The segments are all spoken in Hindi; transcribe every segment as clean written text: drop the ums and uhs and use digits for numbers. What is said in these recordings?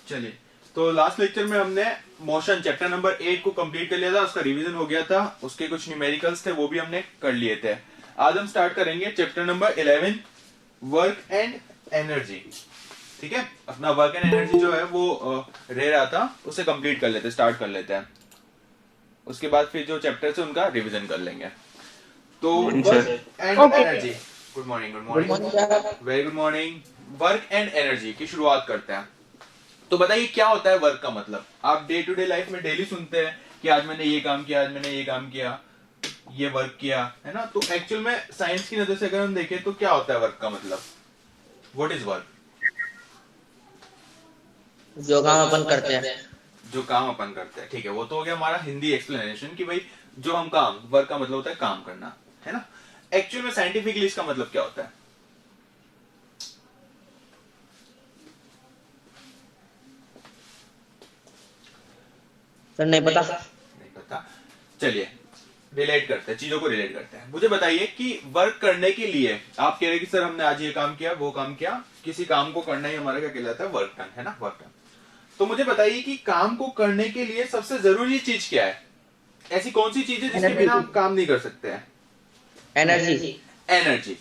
चलिए, तो लास्ट लेक्चर में हमने मोशन चैप्टर नंबर 8 को कंप्लीट कर लिया था, उसका रिवीजन हो गया था, उसके कुछ न्यूमेरिकल्स थे वो भी हमने कर लिए थे। आज हम स्टार्ट करेंगे chapter number 11 work and energy. ठीक है, अपना वर्क एंड एनर्जी जो है वो रह रहा था, उसे कंप्लीट कर लेते, स्टार्ट कर लेते हैं। उसके बाद फिर जो चैप्टर है उनका रिवीजन कर लेंगे। तो work and energy, good morning, good morning, very good morning. Work and energy की शुरुआत करते हैं। तो बताइए क्या होता है वर्क का मतलब। आप डे टू डे लाइफ में डेली सुनते हैं कि आज मैंने ये काम किया, आज मैंने ये काम किया, ये वर्क किया, है ना। तो एक्चुअल में साइंस की नजर से अगर हम देखें तो क्या होता है वर्क का मतलब, व्हाट इज वर्क? जो काम अपन करते हैं, जो काम अपन करते हैं, ठीक है, वो तो हो गया हमारा हिंदी एक्सप्लेनेशन कि भाई जो हम काम, वर्क का मतलब होता है काम करना, है ना। एक्चुअल में साइंटिफिकली इसका मतलब क्या होता है? सर नहीं पता। नहीं पता, चलिए रिलेट करते हैं, चीजों को रिलेट करते हैं। मुझे बताइए कि वर्क करने के लिए आप कह रहे कि सर हमने आज ये काम किया, वो काम किया, किसी काम को करना ही हमारा क्या कहलाता है? वर्क डन, है ना, वर्क डन। तो मुझे बताइए कि काम को करने के लिए सबसे जरूरी चीज क्या है? ऐसी कौन सी चीज है जिसके बिना हम काम नहीं कर सकते हैं? Energy. Energy.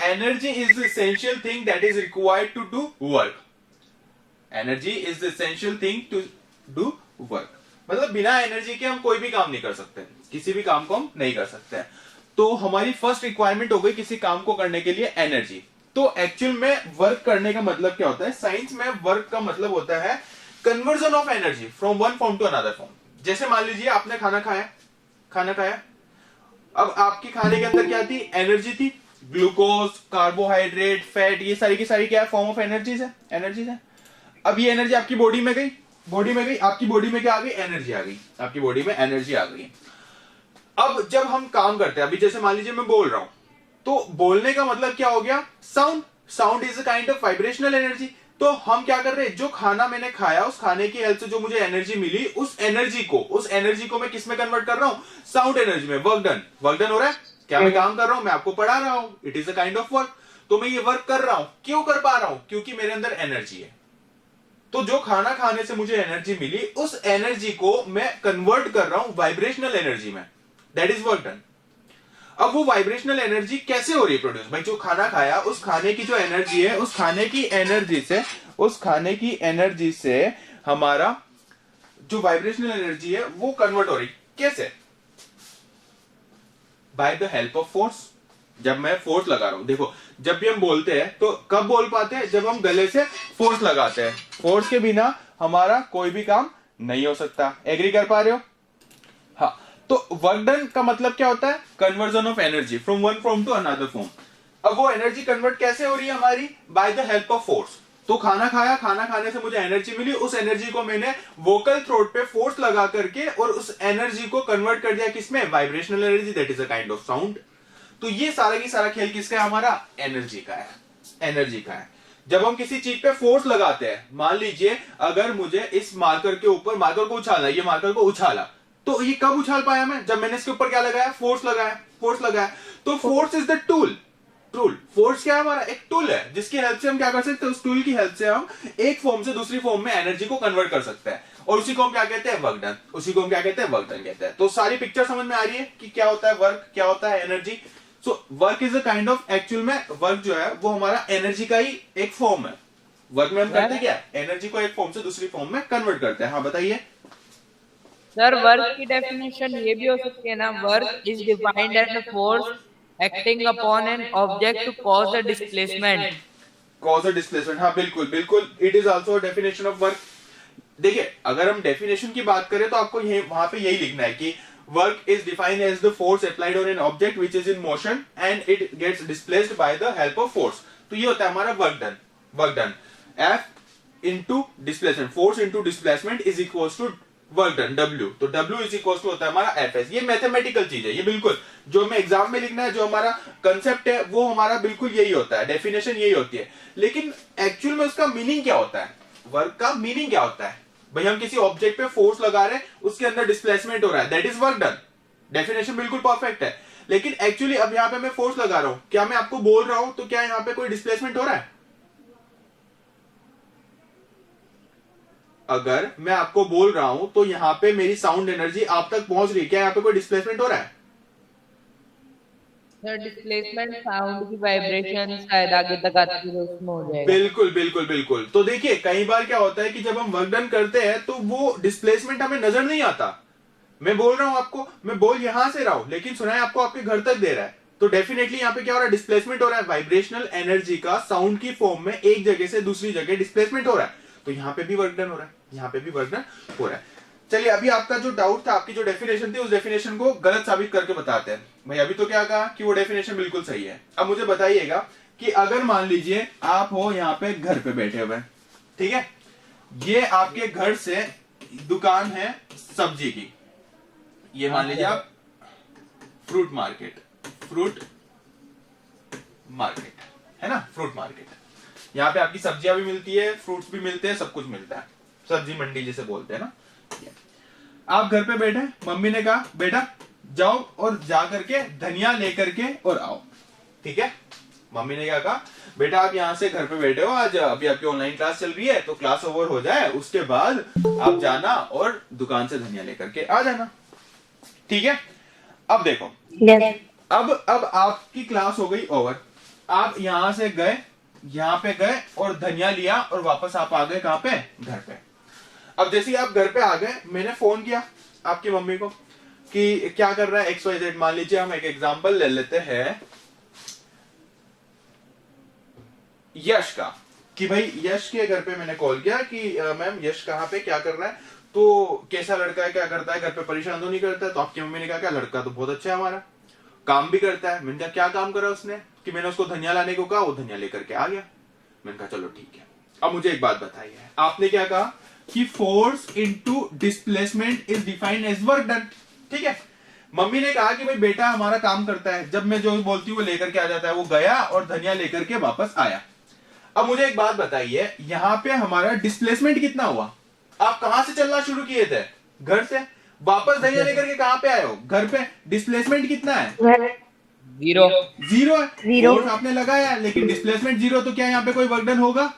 Energy is the essential thing that is required to do work. Energy is the essential thing to do work. मतलब बिना एनर्जी के हम कोई भी काम नहीं कर सकते, किसी भी काम को हम नहीं कर सकते। तो हमारी फर्स्ट रिक्वायरमेंट हो गई किसी काम को करने के लिए एनर्जी। तो एक्चुअल में वर्क करने का मतलब क्या होता है? साइंस में वर्क का मतलब होता है conversion of energy from one form to another form. जैसे मान लीजिए आपने खाना खाया, अब आपके खाने के अंदर क्या थी? एनर्जी थी। ग्लूकोज, कार्बोहाइड्रेट, फैट, ये सारी की सारी क्या है? फॉर्म ऑफ एनर्जीज है। अब ये एनर्जी आपकी बॉडी में गई, आपकी बॉडी में क्या आ गई? एनर्जी आ गई, आपकी बॉडी में एनर्जी आ गई। अब जब हम काम करते हैं, अभी जैसे मान लीजिए मैं बोल रहा हूं, तो बोलने का मतलब क्या हो गया? Sound is a kind of vibrational energy. तो हम क्या कर रहे हैं? जो खाना मैंने खाया, उस खाने की हेल्प से जो मुझे एनर्जी मिली, उस एनर्जी को मैं किस में कन्वर्ट कर रहा हूं? साउंड एनर्जी में। वर्क डन हो रहा है। क्या मैं काम कर रहा हूं? मैं आपको पढ़ा रहा हूं, it is a kind of work. तो मैं ये वर्क कर रहा हूं, क्यों कर पा रहा हूं? क्योंकि मेरे अंदर एनर्जी है। तो जो खाना खाने से मुझे एनर्जी मिली, उस एनर्जी को मैं कन्वर्ट कर रहा हूं वाइब्रेशनल एनर्जी में, दैट इज वर्क डन। अब वो वाइब्रेशनल एनर्जी कैसे हो रही है प्रोड्यूस? भाई जो खाना खाया, उस खाने की जो एनर्जी है, उस खाने की एनर्जी से हमारा जो वाइब्रेशनल एनर्जी है वो कन्वर्ट हो रही। कैसे? Bye the help of force. जब मैं फोर्स लगा रहा हूं, देखो जब भी हम बोलते हैं तो कब बोल पाते हैं? जब हम गले से फोर्स लगाते हैं। फोर्स के बिना हमारा कोई भी काम नहीं हो सकता। एग्री कर पा रहे हो? हाँ। तो वर्क डन का मतलब क्या होता है? Conversion of energy from one form to another form. अब वो एनर्जी कन्वर्ट कैसे हो रही है हमारी? By the help of force. तो खाना खाया, खाना खाने से मुझे एनर्जी मिली, उस एनर्जी को मैंने वोकल थ्रोट पे फोर्स लगा करके और उस एनर्जी को कन्वर्ट कर दिया किसमें? Vibrational energy, that is a kind of sound. तो ये सारा की सारा खेल किसका है? हमारा एनर्जी का है, एनर्जी का है। जब हम किसी चीज पे फोर्स लगाते हैं, मान लीजिए अगर मुझे इस मार्कर के ऊपर, मार्कर को उछालना, ये मार्कर को उछाला, तो ये कब उछाल पाया मैं? जब मैंने इसके ऊपर क्या लगाया? फोर्स लगाया। तो force is the tool. Force क्या है? हमारा एक टूल है जिसकी हेल्प से हम क्या कर सकते हैं? उस टूल की हेल्प से हम एक फॉर्म से दूसरी फॉर्म में एनर्जी को कन्वर्ट कर सकते हैं, और उसी को हम क्या कहते हैं? Work done. उसी को हम क्या कहते हैं? वर्क डन कहते हैं। तो सारी पिक्चर समझ में आ रही है कि क्या होता है वर्क, क्या होता है energy. So work is a kind of, actual में वर्क जो है वो हमारा एनर्जी का ही एक फॉर्म है। वर्क में हम करते क्या? एनर्जी को एक फॉर्म से दूसरी फॉर्म में कन्वर्ट करते हैं। हाँ बताइए सर। वर्क की डेफिनेशन ये भी हो सकती है ना, work is defined as a force acting upon an object to cause a displacement. Cause a displacement, हाँ बिल्कुल बिल्कुल, it is also definition of work. देखिए अगर हम डेफिनेशन की बात करें तो आपको वहां पे यही लिखना है कि work is defined as the force applied on an object which is in motion and it gets displaced by the help of force. तो ये होता है हमारा work done. F into displacement, force into displacement is equal to work done, W. तो डब्ल्यू इज इक्वल टू होता है हमारा एफ एस। ये मैथमेटिकल चीज है, ये बिल्कुल जो हमें एग्जाम में लिखना है, जो हमारा कंसेप्ट है वो हमारा बिल्कुल यही होता है, डेफिनेशन यही होती है। लेकिन एक्चुअल में उसका मीनिंग क्या होता है? वर्क का मीनिंग क्या होता है? भाई हम किसी ऑब्जेक्ट पे फोर्स लगा रहे हैं, उसके अंदर डिस्प्लेसमेंट हो रहा है, that is work done. Definition बिल्कुल परफेक्ट है। लेकिन एक्चुअली अब यहां पे मैं फोर्स लगा रहा हूं, क्या मैं आपको बोल रहा हूं तो क्या यहां पे कोई डिस्प्लेसमेंट हो रहा है? अगर मैं आपको बोल रहा हूं तो यहाँ पे मेरी साउंड एनर्जी आप तक पहुंच रही है, क्या यहाँ पे कोई डिस्प्लेसमेंट हो रहा है? सर डिस्प्लेसमेंट साउंड की वाइब्रेशन शायद आगे तक आती है उसमें हो जाएगा। बिल्कुल बिल्कुल बिल्कुल। तो देखिए कई बार क्या होता है कि जब हम वर्क डन करते हैं तो वो डिस्प्लेसमेंट हमें नजर नहीं आता। मैं बोल रहा हूं आपको, मैं बोल यहां से रहा हूं लेकिन सुनाई आपको आपके घर तक दे रहा है, तो डेफिनेटली यहाँ पे क्या हो रहा है? डिस्प्लेसमेंट हो रहा है। वाइब्रेशनल एनर्जी का साउंड की फॉर्म में एक जगह से दूसरी जगह डिस्प्लेसमेंट हो रहा है, तो यहाँ पे भी वर्क डन हो रहा है, यहाँ पे भी वर्क डन हो रहा है। चलिए अभी आपका जो डाउट था, आपकी जो डेफिनेशन थी, उस डेफिनेशन को गलत साबित करके बताते हैं। भाई अभी तो क्या कहा कि वो डेफिनेशन बिल्कुल सही है। अब मुझे बताइएगा कि अगर मान लीजिए आप हो यहाँ पे घर पे बैठे हुए, ठीक है, ये आपके घर से दुकान है सब्जी की, ये मान लीजिए आप फ्रूट मार्केट है ना, फ्रूट मार्केट, यहाँ पे आपकी सब्जियां भी मिलती है, फ्रूट्स भी मिलते हैं, सब कुछ मिलता है, सब्जी मंडी जिसे बोलते हैं ना। आप घर पे बैठे, मम्मी ने कहा बेटा जाओ और जा करके धनिया लेकर के और आओ, ठीक है। मम्मी ने क्या कहा, बेटा आप यहाँ से घर पे बैठे हो, आज अभी आपकी ऑनलाइन क्लास चल रही है, तो क्लास ओवर हो जाए उसके बाद आप जाना और दुकान से धनिया लेकर के आ जाना, ठीक है। अब देखो yes. अब आपकी क्लास हो गई ओवर, आप यहां से गए, यहाँ पे गए और धनिया लिया और वापस आप आ गए कहां पे? घर पे। अब जैसे ही आप घर पे आ गए, मैंने फोन किया आपकी मम्मी को कि क्या कर रहा है XYZ। मान लीजिए हम एक एग्जांपल ले लेते हैं यश का, कि भाई यश के घर पे मैंने कॉल किया कि मैम यश कहाँ पे, क्या कर रहा है, तो कैसा लड़का है, क्या करता है, घर पे परेशान तो नहीं करता है? तो आपकी मम्मी ने कहा क्या लड़का तो बहुत अच्छा है हमारा, काम भी करता है। मैंने कहा क्या काम करा उसने? कि मैंने उसको धनिया लाने को कहा, वो धनिया लेकर के आ गया। मैंने कहा चलो ठीक है। अब मुझे एक बात बताइए, आपने क्या कहा कि force into displacement is defined as work done, ठीक है। मम्मी ने कहा कि भाई बेटा हमारा काम करता है, जब मैं जो बोलती हूँ वो लेकर के आ जाता है, वो गया और धनिया लेकर के वापस आया। अब मुझे एक बात बताइए, यहाँ पे हमारा डिस्प्लेसमेंट कितना हुआ? आप कहां से चलना शुरू किए थे? घर से। वापस धनिया लेकर के कहां पे आए हो? घर पे। डिस्प्लेसमेंट कितना है? जीरो है। फोर्स आपने लगाया लेकिन डिस्प्लेसमेंट जीरो, तो क्या यहाँ पे कोई वर्क डन होगा?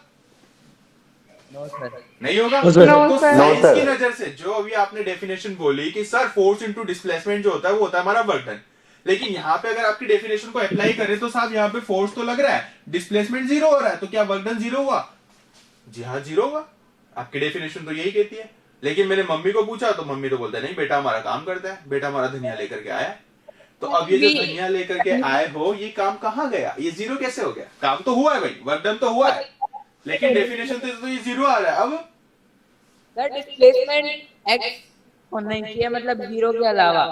नो सर, नहीं होगा। No, तो sir. साइंस की नजर से जो अभी आपने डेफिनेशन बोली कि सर फोर्स इनटू डिस्प्लेसमेंट जो होता है वो होता है हमारा वर्क डन, लेकिन यहाँ पे अगर आपकी डेफिनेशन को अप्लाई करें तो साहब यहाँ पे फोर्स तो लग रहा है, डिस्प्लेसमेंट जीरो हो रहा है, तो क्या वर्क डन जीरो हुआ? जी हाँ जीरो हुआ। आपकी डेफिनेशन तो यही कहती है। लेकिन मैंने मम्मी को पूछा तो मम्मी तो बोलता है नहीं बेटा हमारा काम करता है, बेटा हमारा धनिया लेकर के आया है। तो अब ये जो धनिया लेकर के आए हो, ये काम कहाँ गया? ये जीरो कैसे हो गया? काम तो हुआ है भाई, वर्क डन तो हुआ है, लेकिन डेफिनेशन तो ये जीरो आ रहा है। अब सर डिस्प्लेसमेंट एक्स होना चाहिए, मतलब जीरो के अलावा।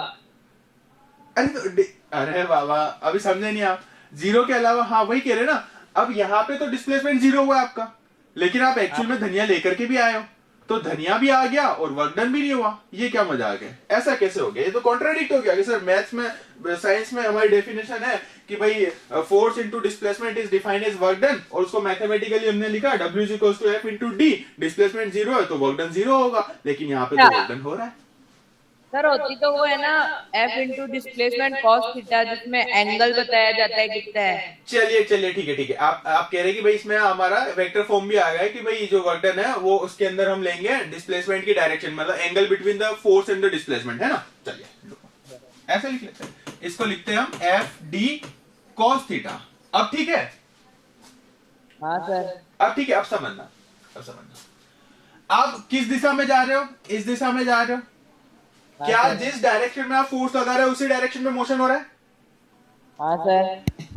अरे बाबा अभी समझे नहीं आप, जीरो के अलावा, हाँ वही कह रहे ना। अब यहाँ पे तो डिस्प्लेसमेंट जीरो हुआ आपका, लेकिन आप एक्चुअल में धनिया लेकर के भी आए हो, तो धनिया भी आ गया और वर्क डन भी नहीं हुआ। ये क्या मजाक है? ऐसा कैसे हो गया? ये तो कॉन्ट्राडिक्ट हो गया कि सर मैथ्स में, साइंस में हमारी डेफिनेशन है कि भाई force into displacement is defined as work done, और उसको मैथमेटिकली हमने लिखा W = F × D, displacement zero है तो वर्क डन जीरो होगा, लेकिन यहाँ पे तो वर्क डन हो रहा है। सर होती तो वो है ना F into displacement cos theta, जिसमें एंगल बताया जाता है कितना है। चलिए ठीक है। आप कह रहे हैं कि भाई इसमें हमारा वेक्टर फॉर्म भी आ गया है कि भाई जो वर्क डन है वो उसके अंदर हम लेंगे डिस्प्लेसमेंट की डायरेक्शन, मतलब angle between the force and the displacement, है ना। चलिए ऐसे लिख लेते हैं, इसको लिखते हैं हम FD cos थीटा। अब ठीक है? हाँ सर। अब ठीक है, अब समझना। आप किस दिशा में जा रहे हो? इस दिशा में जा रहे हो। क्या जिस डायरेक्शन में आप फोर्स लगा रहे हो उसी डायरेक्शन में मोशन हो रहा है? हाँ सर।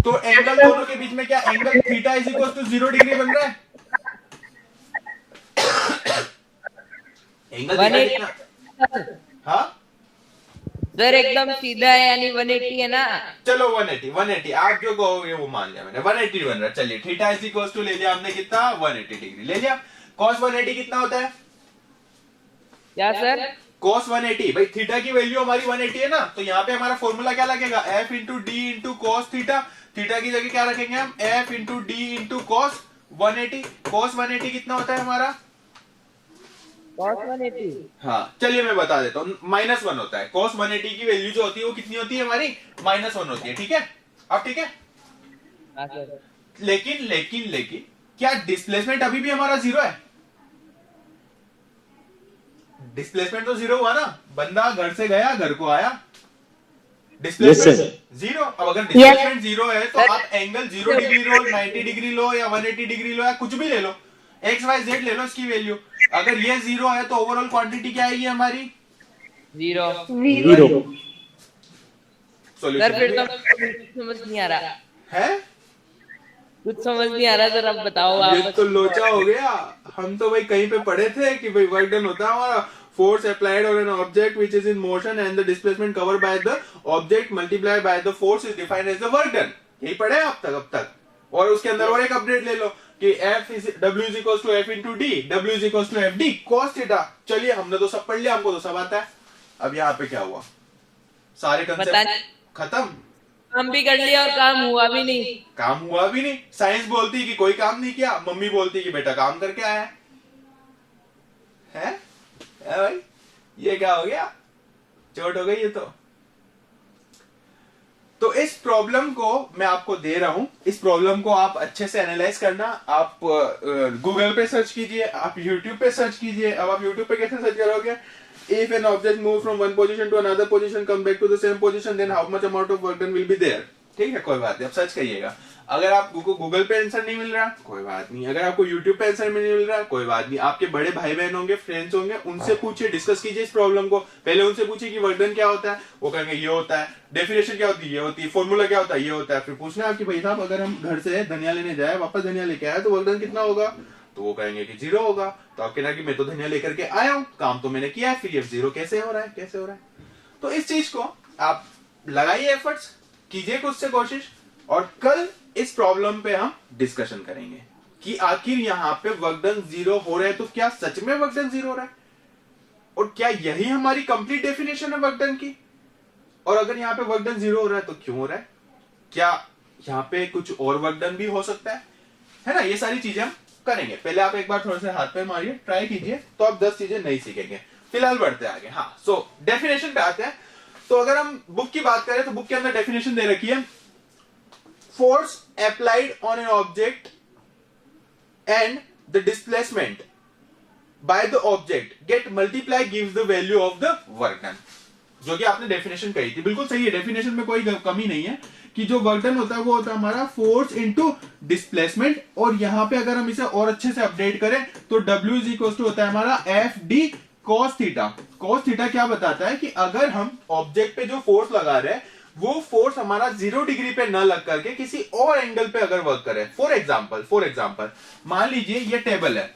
तो एंगल दोनों के बीच में क्या एंगल थीटा = 0 डिग्री बन रहा है? एंगल हाँ सर एकदम सीधा है, यानी 180 है ना। चलो 180 आप जो कहोगे वो मान लिया मैंने, 180 बन रहा है। चलिए थीटा = ले लिया हमने कितना? 180 डिग्री ले लिया। cos 180 कितना होता है? क्या सर? cos 180, भाई थीटा की वैल्यू हमारी 180 है ना, तो यहाँ पे हमारा फॉर्मूला क्या लगेगा? F × D × cos theta. Theta की जगह क्या रखेंगे हम? F × D × cos 180। cos 180 कितना होता है हमारा? cos 180। हाँ चलिए मैं बता देता हूँ, -1 होता है। cos 180 की वैल्यू जो होती है वो कितनी होती है हमारी? -1 होती है, ठीक है। अब ठीक है। हाँ सर। लेकिन क्या डिस्प्लेसमेंट अभी भी हमारा जीरो है? डिस्प्लेसमेंट तो जीरो हुआ ना, बंदा घर से गया घर को आया, डिस्प्लेसमेंट जीरो। अब अगर डिस्प्लेसमेंट जीरो है तो आप एंगल 0 डिग्री लो, 90 डिग्री लो या 180 डिग्री लो या कुछ भी ले लो, एक्स वाई जेड ले लो इसकी वैल्यू। अगर ये जीरो है तो ओवरऑल क्वांटिटी क्या आएगी हमारी? जीरो। सॉल्यूशन सर फिर तो कुछ समझ नहीं आ रहा है, कुछ समझ नहीं आ रहा सर, अब बताओ ये आप। तो लोचा हो गया। हम तो भाई कहीं पे पढ़े थे कि भाई वर्क डन होता है हमारा force applied on an object which is in motion and the displacement covered by the object multiply by the force is defined as the work done. यही पढ़े आप तक अब तक। और उसके अंदर और एक अपडेट ले लो कि F is W is equals to F into D, W is equals to FD cos theta. चलिए हमने तो सब पढ़ लिया, हमको तो सब आता है। अब यहाँ पे क्या हुआ, सारे कंसेप्ट खत्म, काम भी कर लिया और काम हुआ भी नहीं। काम हुआ भी नहीं। साइंस बोलती कि कोई काम नहीं किया, मम्मी बोलती कि बेटा काम करके आया है भाई, ये क्या हो गया, चोट हो गई ये तो इस प्रॉब्लम को मैं आपको दे रहा हूं, इस प्रॉब्लम को आप अच्छे से एनालाइज करना। आप गूगल पे सर्च कीजिए, आप यूट्यूब पे सर्च कीजिए। अब आप यूट्यूब पे कैसे सर्च करोगे? If an object moves from one position to another position, come back to the same position, then how much amount of work done will be there? ठीक है, कोई बात नहीं, आप सर्च करिएगा। अगर आपको गूगल पे आंसर नहीं मिल रहा, कोई बात नहीं। अगर आपको यूट्यूब पे आंसर नहीं मिल रहा, कोई बात नहीं। आपके बड़े भाई बहन होंगे, फ्रेंड्स होंगे, उनसे पूछिए, डिस्कस कीजिए इस प्रॉब्लम को। पहले उनसे पूछिए कि वर्क डन क्या होता है, वो कहेंगे ये होता है। डेफिनेशन क्या होती है, ये होती है। फॉर्मूला क्या होता है, ये होता है। फिर पूछना है आपकी भाई साहब, अगर हम घर से धनिया लेने जाए, वापस धनिया लेके आए तो वर्क डन कितना होगा? तो वो कहेंगे कि जीरो होगा। तो आप कहना कि मैं तो धनिया लेकर के आया हूं, काम तो मैंने किया है, फिर ये जीरो कैसे हो रहा है, कैसे हो रहा है? तो इस चीज को आप लगाइए एफर्ट्स, कीजिए खुद से कोशिश, और कल इस प्रॉब्लम पे हम डिस्कशन करेंगे कि आखिर यहाँ पे वर्क डन जीरो हो रहा है तो क्या सच में वर्क डन जीरो हो रहा है, और क्या यही हमारी कंप्लीट डेफिनेशन है वर्क डन की? और अगर यहाँ पे वर्क डन जीरो हो रहा है तो क्यों हो रहा है? क्या यहाँ पे कुछ और वर्क डन भी हो सकता है ना? ये सारी चीजें हम करेंगे। पहले आप एक बार थोड़ा सा हाथ पे मारिए, ट्राई कीजिए, तो आप 10 चीजें नहीं सीखेंगे। फिलहाल बढ़ते हैं आगे। हाँ, सो डेफिनेशन पे आते हैं। तो अगर हम बुक की बात करें तो बुक के अंदर डेफिनेशन दे रखी है, force applied on an object and the displacement by the object get multiply gives the value of the work done. जो कि आपने डेफिनेशन कही थी, बिल्कुल सही है। डेफिनेशन में कोई कमी नहीं है कि जो वर्क डन होता है वो होता है हमारा फोर्स इनटू डिस्प्लेसमेंट। और यहां पे अगर हम इसे और अच्छे से अपडेट करें तो W इज इक्वल टू होता है हमारा FD cos theta. cos theta क्या बताता है कि अगर हम ऑब्जेक्ट पे जो फोर्स लगा रहे हैं वो फोर्स हमारा 0 डिग्री पे न लग करके किसी और एंगल पे अगर वर्क करे। फॉर एग्जाम्पल मान लीजिए ये टेबल है,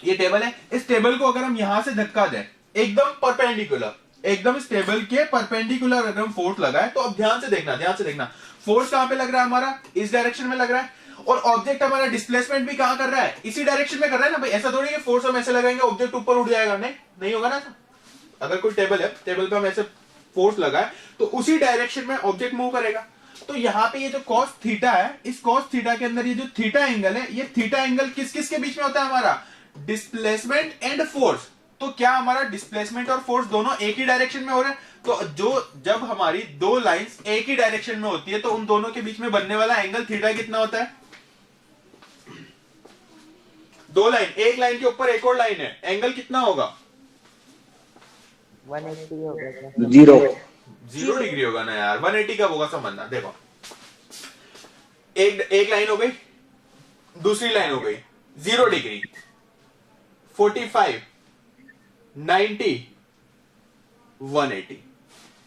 ये टेबल है। इस टेबल को अगर हम यहां से धक्का दें एकदम परपेंडिकुलर, एकदम इस टेबल के परपेंडिकुलर अगर हम फोर्स लगाए, तो अब ध्यान से देखना फोर्स कहां पे लग रहा है हमारा? इस डायरेक्शन में लग रहा है। और ऑब्जेक्ट हमारा डिस्प्लेसमेंट भी कहां कर रहा है? इसी डायरेक्शन में कर रहा है ना भाई। ऐसा थोड़ी है फोर्स हम ऐसे लगाएंगे ऑब्जेक्ट ऊपर उड़ जाएगा, नहीं होगा ना। अगर कोई टेबल है, टेबल पे हम ऐसे फोर्स लगाए तो उसी डायरेक्शन में ऑब्जेक्ट मूव करेगा। तो यहाँ पे ये जो cos थीटा है, इस cos थीटा के अंदर ये जो थीटा एंगल है, ये थीटा एंगल किस किस के बीच में होता है हमारा? Displacement and force. तो क्या हमारा डिस्प्लेसमेंट और फोर्स दोनों एक ही डायरेक्शन में हो रहे हैं? तो जब हमारी दो लाइंस एक ही डायरेक्शन में होती है तो उन दोनों के बीच में बनने वाला एंगल थीटा कितना होता है? दो लाइन, एक लाइन के ऊपर एक और लाइन है, एंगल कितना होगा? 180 होगा। 0 डिग्री होगा ना यार। 180 कब होगा समझना। देखो, एक लाइन हो गई, दूसरी लाइन हो गई, 0 डिग्री, 45, 90, 180।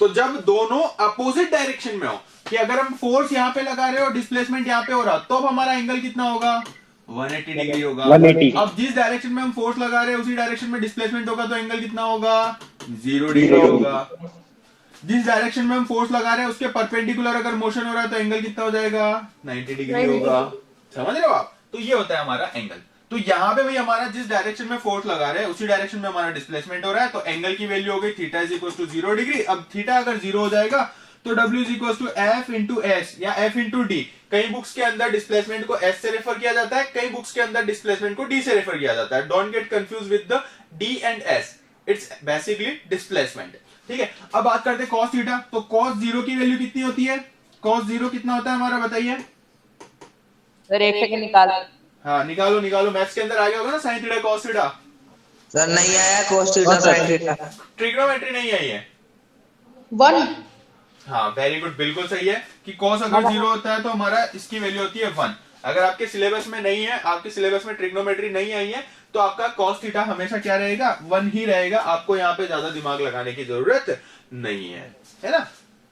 तो जब दोनों अपोजिट डायरेक्शन में हो, कि अगर हम फोर्स यहां पे लगा रहे हो, डिस्प्लेसमेंट यहां पे हो रहा, तो अब हमारा एंगल कितना होगा? 180 डिग्री होगा। 180। अब जिस डायरेक्शन में हम फोर्स लगा रहे हैं उसी डायरेक्शन में डिस्प्लेसमेंट होगा, तो एंगल कितना होगा? 0 डिग्री होगा। जिस डायरेक्शन में हम फोर्स लगा रहे हैं उसके परपेंडिकुलर अगर मोशन हो रहा है तो एंगल कितना हो जाएगा? 90 डिग्री होगा। समझ रहे हो आप? तो ये होता है हमारा एंगल। तो यहां पे भाई हमारा जिस डायरेक्शन में फोर्स लगा रहे हैं उसी डायरेक्शन में हमारा डिस्प्लेसमेंट हो रहा है, तो एंगल की वैल्यू हो गई theta is equal to 0 degree. अब थीटा अगर 0 हो जाएगा तो W is equal to F into S या F इंटू डी। कई बुक्स के अंदर डिस्प्लेसमेंट को S से रेफर किया जाता है, कई बुक्स के अंदर डिस्प्लेसमेंट को D से रेफर किया जाता है। Don't get confuse with the D and S, it's basically displacement. ठीक है, अब बात करते हैं cos थीटा। तो cos 0 की वैल्यू कितनी होती है? cos 0 कितना होता है हमारा, बताइए सर एक सेकंड निकाल। हाँ निकालो, मैथ्स के अंदर आ गया होगा ना sin theta cos theta. Sir नहीं आया cos theta sin theta. Trigonometry नहीं आई है। 1। हाँ वेरी गुड, बिल्कुल सही है कि cos अगर 0 होता है तो हमारा इसकी वैल्यू होती है 1। अगर आपके सिलेबस में नहीं है, आपके सिलेबस में ट्रिग्नोमेट्री नहीं आई है, तो आपका cos थीटा हमेशा क्या रहेगा, 1 ही रहेगा। आपको यहाँ पे ज्यादा दिमाग लगाने की जरूरत नहीं है ना।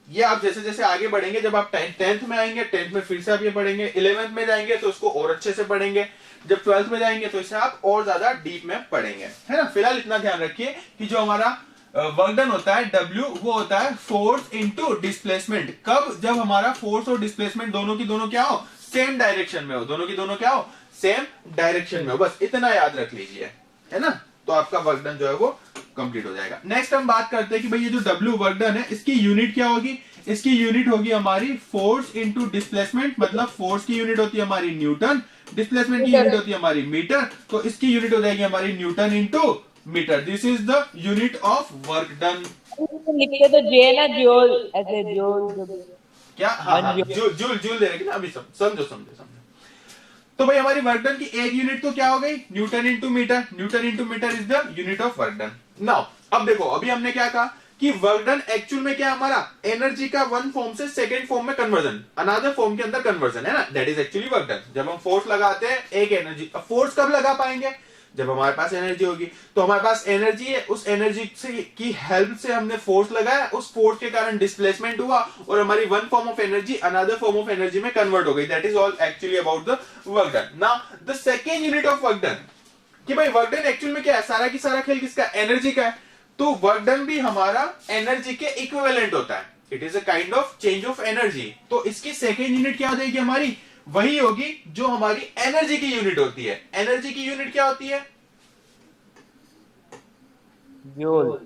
ये आप जैसे जैसे आगे बढ़ेंगे, जब आप 10th में आएंगे, 10th में फिर से आप ये पढ़ेंगे, 11th में जाएंगे तो उसको और अच्छे से पढ़ेंगे, जब 12th में जाएंगे तो इसे आप और ज्यादा डीप में पढ़ेंगे, है ना। फिलहाल इतना ध्यान रखिए कि जो हमारा वर्क डन होता है W, वो होता है फोर्स इनटू डिस्प्लेसमेंट। कब, जब हमारा फोर्स और डिस्प्लेसमेंट दोनों की दोनों क्या हो, सेम डायरेक्शन में हो, दोनों की दोनों क्या हो, सेम डायरेक्शन में हो। बस इतना याद रख लीजिए, है ना। तो आपका वर्क डन जो है वो कंप्लीट हो जाएगा। नेक्स्ट हम बात करते हैं कि भाई ये जो W वर्क डन है, इसकी यूनिट क्या होगी। इसकी यूनिट होगी हमारी फोर्स इनटू डिस्प्लेसमेंट, मतलब फोर्स की यूनिट होती है हमारी न्यूटन, डिस्प्लेसमेंट की यूनिट होती है हमारी मीटर, तो इसकी यूनिट हो जाएगी हमारी newton into metre. This is the unit of work done. लिखते तो जे ना, जोल, ऐसे जोल क्या, हाँ जूल दे रखे ना, अभी समझो। तो भाई हमारी वर्क डन की एक यूनिट तो क्या हो गई, newton into metre. Newton into metre is the unit of work done. Now अब देखो, अभी हमने क्या कहा कि वर्क डन एक्चुअल में क्या, हमारा एनर्जी का वन फॉर्म से सेकेंड फॉर्म में कन्वर्जन, अनदर फॉर्म के अंदर कन्वर्जन, है ना। That is actually work done. जब हम फोर्स लगाते हैं एक एनर्जी, अब फोर्स कब लगा पाएंगे, जब हमारे पास एनर्जी होगी। तो हमारे पास एनर्जी है, उस एनर्जी से की हेल्प से हमने फोर्स लगाया, उस फोर्स के कारण डिस्प्लेसमेंट हुआ और हमारी one form of energy another form of energy में कन्वर्ट हो गई। That is all actually about the work done. Now the second unit of work done, कि भाई वर्क डन एक्चुअल में क्या है, सारा की सारा खेल किसका, एनर्जी का है। तो वर्क डन भी हमारा एनर्जी के इक्विवेलेंट होता है। It is a kind of change of energy. तो इसकी सेकेंड यूनिट क्या हो जाएगी हमारी, वही होगी जो हमारी एनर्जी की यूनिट होती है। एनर्जी की यूनिट क्या होती है, joule.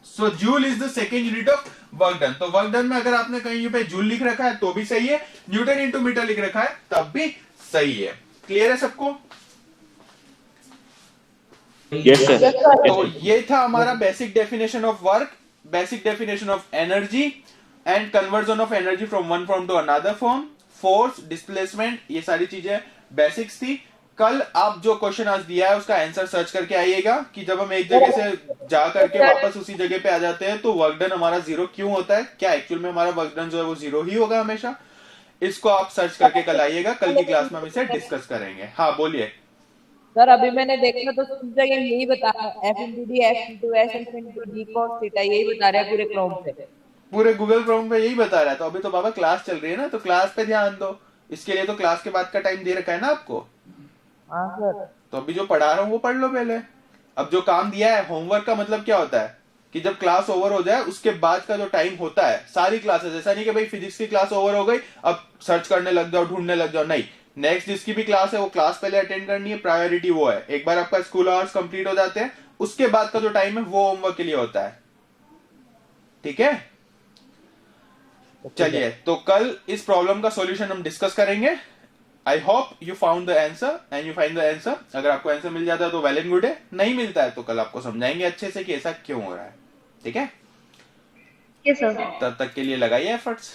So joule is the second unit of work done. तो वर्क डन में अगर आपने कहीं पे जूल लिख रखा है तो भी सही है, न्यूटन इंटू मीटर लिख रखा है तब भी सही है। क्लियर है सबको। Yes sir. तो ये था हमारा basic definition of work, basic definition of energy and conversion of energy from one form to another form, force, displacement, ये सारी चीजें बेसिक्स थी। कल आप जो क्वेश्चन आज दिया है उसका आंसर सर्च करके आइएगा कि जब हम एक जगह से जा करके वापस उसी जगह पे आ जाते हैं तो वर्क डन हमारा 0 क्यों होता है, क्या एक्चुअल में हमारा वर्क डन जो है वो 0 ही होगा हमेशा। इसको आप सर्च करके कल आइएगा, कल की क्लास में हम इसे डिस्कस करेंगे। हाँ बोलिए सर, अभी मैंने देखा तो सब जगह यही बता रहा है, F into D, F into S, F into D cos theta, यही बता रहा है पूरे क्रोम पे, पूरे गूगल क्रोम पे यही बता रहा है। तो अभी तो बाबा क्लास चल रही है ना, तो क्लास पे ध्यान दो। इसके लिए तो क्लास के बाद का टाइम दे रखा है ना आपको। हाँ सर। तो अभी जो पढ़ा रहा हूँ वो पढ़ लो पहले। अब जो काम दिया है होमवर्क का मतलब क्या होता है कि जब क्लास ओवर हो जाए उसके बाद का जो टाइम होता है, सारी क्लासेस, ऐसा नहीं कि भाई फिजिक्स की क्लास ओवर हो गई अब सर्च करने लग जाओ, ढूंढने लग जाओ, नहीं। नेक्स्ट जिसकी भी क्लास है वो क्लास पहले अटेंड करनी है, प्रायोरिटी वो है। एक बार आपका स्कूल आवर्स कंप्लीट हो जाते हैं उसके बाद का जो टाइम है वो होमवर्क के लिए होता है, ठीक है। चलिए, तो कल इस प्रॉब्लम का सॉल्यूशन हम डिस्कस करेंगे। I hope you found the answer and you find the answer. अगर आपको आंसर मिल जाता है तो वेल एंड गुड है, नहीं मिलता है तो कल आपको समझाएंगे अच्छे से कि ऐसा क्यों हो रहा है, ठीक है। Yes sir. तब तक के लिए लगाइए एफर्ट्स।